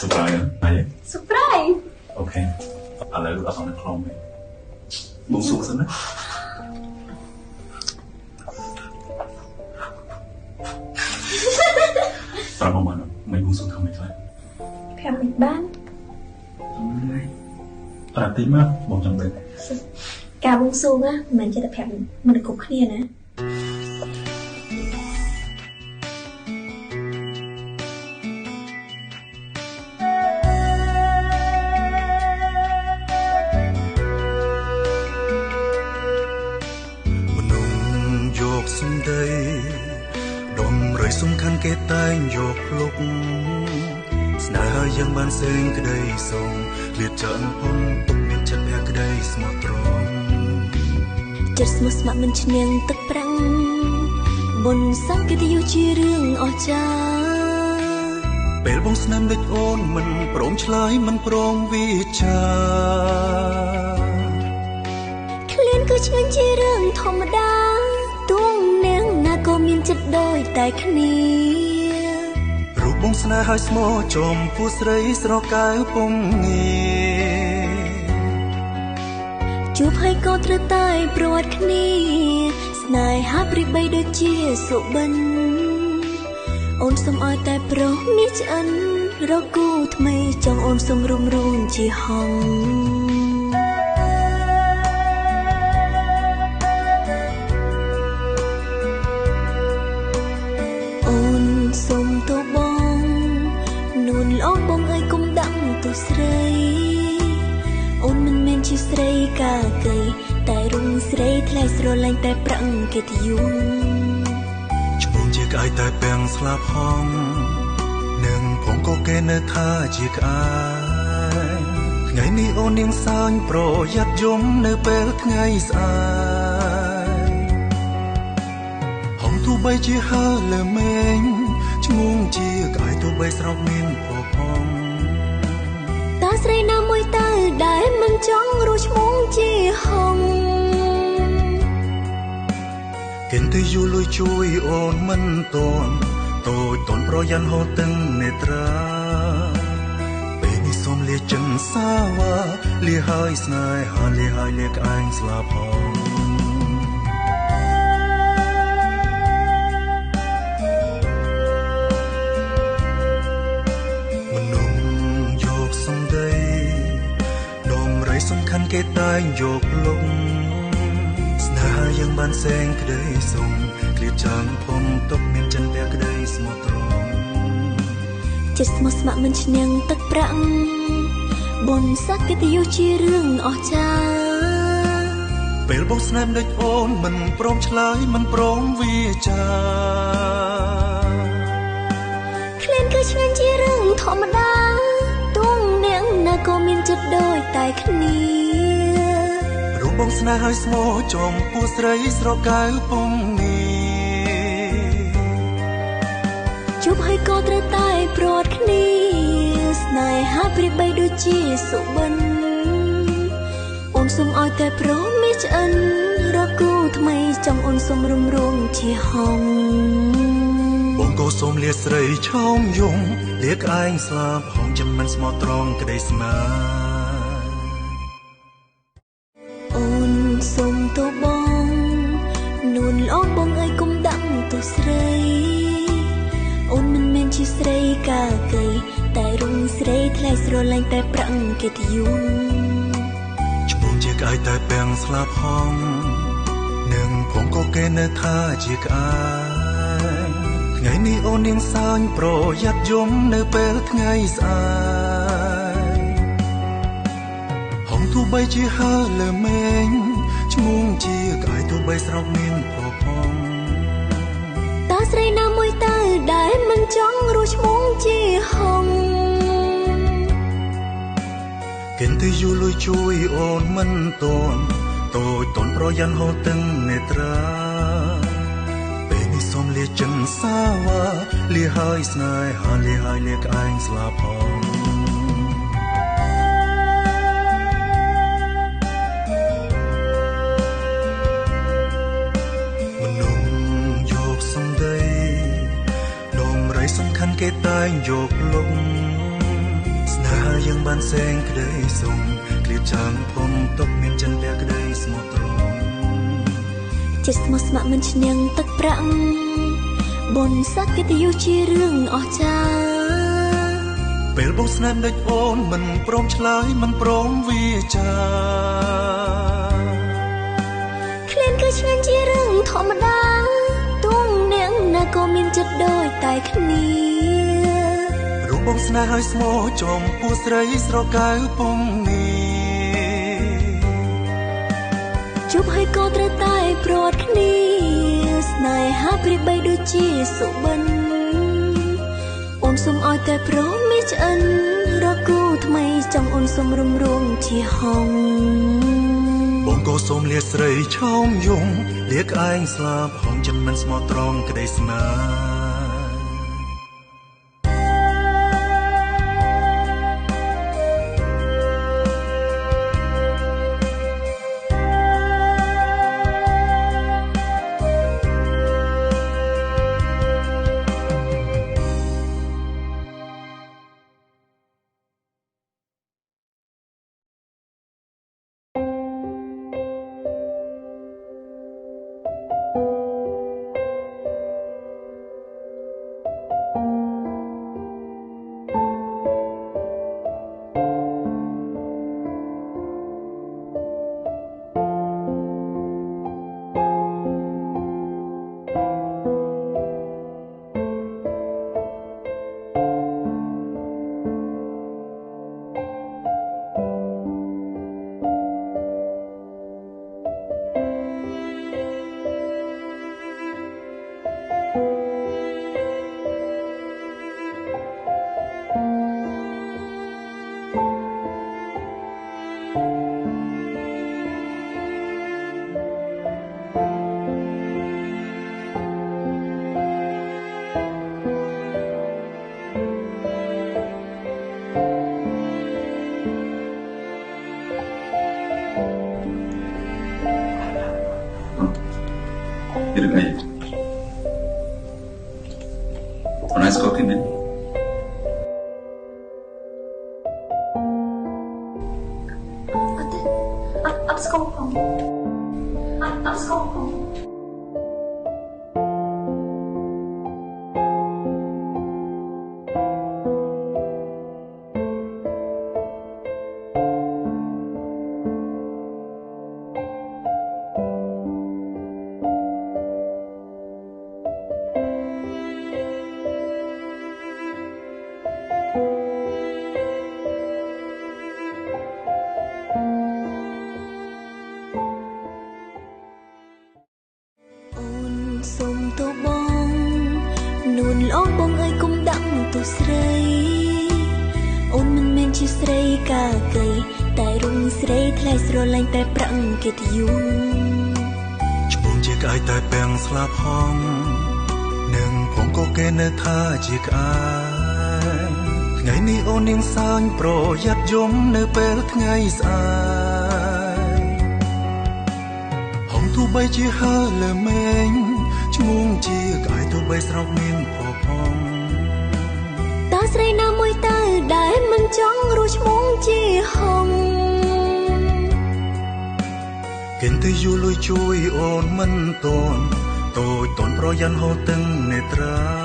surprise អី surprise អូខេឥឡូវអត់នៅខ្លងទេបងសុខសិនណាប្រាប់មកមិនបងសុខធ្វើមិនខ្លះប្រាប់មិនបានប្រាប់តិចមកបងចង់ដឹងការបងសុខណាមិនចេះតែប្រាប់មិនគ្រប់គ្នាណាសំខាន់គេតែងយកភ្លុកស្នេហាយើងបានសេងក្តីសុំលៀតចាក់ហុំទុកមានចិត្តភក្តីស្មោះត្រង់ចិត្តស្មោះស្ម័គ្រមិនឈ្នះទឹកប្រាំងបុណ្យសង្កេតយុជារឿងអស្ចារ្យពេលបងស្នាមដូចអូនមិនព្រមឆ្លើយមិនព្រមវិចាឃ្លានគឺឆ្ងាញ់ជារឿងធម្មតាទួងនាងណាក៏មានចិត្តដូចតែគ្នារូបបងស្នេហ៍ឲ្យស្មោះចំពោះស្រីស្រកៅពំងាជួបហើយក៏ត្រូវតែប្រវត្តិគ្នាស្នេហាព្រីបីដូចជាសុបិនអូនសូមឲ្យតែប្រុសនេះឆ្អិនរកគូថ្មីចង់អូនសូមរុំរួនជាហងសុំទៅបងនួនល្អបងអើយកុំដាក់ទៅស្រីអូនមិនមែនជាស្រីកាកៃតែរុងស្រីថ្លៃស្រឡាញ់តែប្រាំងកិត្តិយសឈ្មោះជាក្អែកតែពាំងស្លាប់ហងនឹងផងក៏គេនៅថាជាក្អែកថ្ងៃនេះអូននាងសើញប្រយ័ត្នយំនៅពេលថ្ងៃស្អែកហងទូបីជាហើលើមេងឈ្មោះជាក្អែកទូបីស្រោបមានពពងតើស្រីណាមួយតើដែលមិនចង់រស់ឈ្មោះជាហងកិនទៅយូរលុយជួយអូនមិនតន់តូចតន់ប្រយ័ត្នហូរទឹកនេត្រាពេលនេះសូមលាចិនសាវ៉ាលាហើយស្នេហាលាហើយលាក្អែងស្លាប់ផងសំខាន់គេតែងយកលុកស្នេហាយើងបានសេងក្តីសុំគ្លៀតចាំងភុំទុកមានចិនភក្តីស្មោះត្រង់ចិត្តស្មោះស្ម័គ្រមិនឈ្នះទឹកប្រាំងបុណ្យសក្កតិយុជារឿងអស្ចារ្យពេលបងស្នេហ៍ដូចអូនមិនព្រមឆ្លើយមិនព្រមវាចាឃ្លានគឺឆ្ងាញ់ជារឿងធម្មតាទួងនាងណាក៏មានចិត្តដូចតែគ្នារូបបងស្នេហ៍ឲ្យស្មោះចំពោះស្រីស្រកៅពំនីជួបហើយក៏ត្រូវតែប្រត់គ្នាស្នេហាព្រីបីដូចជាសុបិនអូនសូមឲ្យតែប្រុសមាសឆ្អិនរកគូថ្មីចង់អូនសូមរុំរួងជាហងបងក៏សូមលាស្រីឆោមយំលាក្អែងស្លាប់ហងចាំមិនស្មោះត្រង់ក្តីស្នេហ៍អូនសូមទៅបងនួនល្អបងអើយកុំដាក់ទៅស្រីអូនមិនមែនជាស្រីកាកៃតែរុងស្រីថ្លៃស្រឡាញ់តែប្រាំងកិត្តិយសឈ្មោះជាក្អែកតែពាំងស្លាប់ហងនឹងផងក៏គេនៅថាជាក្អែកថ្ងៃនេះអូននាងសើញប្រយ័ត្នយំនៅពេលថ្ងៃស្អែកហងទូបីជាហើលើមេងឈ្មោះជាក្អែកទូបីស្រោបមានពពងតើស្រីណាមួយតើដែលមិនចង់រស់ឈ្មោះជាហងកិនទៅយូរលុយជួយអូនមិនតន់តូចតន់ប្រយ័ត្នហូរទឹកនេត្រាសូមលាចិនសាវ៉ាលាហើយស្នេហាលាហើយលាក្អែងស្លាប់ផងមនុស្សយកសំដីដុំរៃសំខាន់គេតែងយកលុក បានសែងក្តីសុំគ្លៀបចាំងពំទុកមានចិនលះក្តីស្មោះត្រង់ចិត្តស្មោះស្ម័គ្រមិនឈ្នះទឹកប្រាក់បុណ្យសក្កិត្តិយសជារឿងអស្ចារ្យពេលបងស្នេហ៍ដូចអូនមិនព្រមឆ្លើយមិនព្រមវាចាក្លៀនគឺឆ្ងាញ់ជារឿងធម្មតាទួងនាងណាក៏មានចិត្តដូចតែគ្នារូបបងស្នេហ៍ឲ្យស្មោះចំពោះស្រីស្រកៅពំនេះជួបហើយក៏ត្រូវតែប្រត់គ្នាស្នេហាព្រាបបីដូចជាសុបិនអូនសូមឲ្យតែព្រមមានឆ្អិនរកគូថ្មីចង់អូនសូមរំរងជាហងបងក៏សូមលាស្រីឆោមយំលាក្អែងស្លាប់ហងចិត្តមិនស្មោះត្រង់ក្តីស្នេហ៍Nice cooking, man. Up school home. Up school home. Ôn bông ơi cũng đặng tu srei ôn mình men chi srei cả cây tại rung srei thay sro lanh tại prang kết yung chung chia cái tại bèn slap hong nâng phong có kê nơi tha chia cái ngày ni ôn niềng sang pro yat yom nơi pel ngày sai hong thu bay chia hơ lờ mình chung chia cái thu bay srok miên phò phong ta srei na môi ta đại mình chong ru chung chia hong kiến tư du lôi chui ôn mình tồn tôi tồn pro yan ho từng nề tra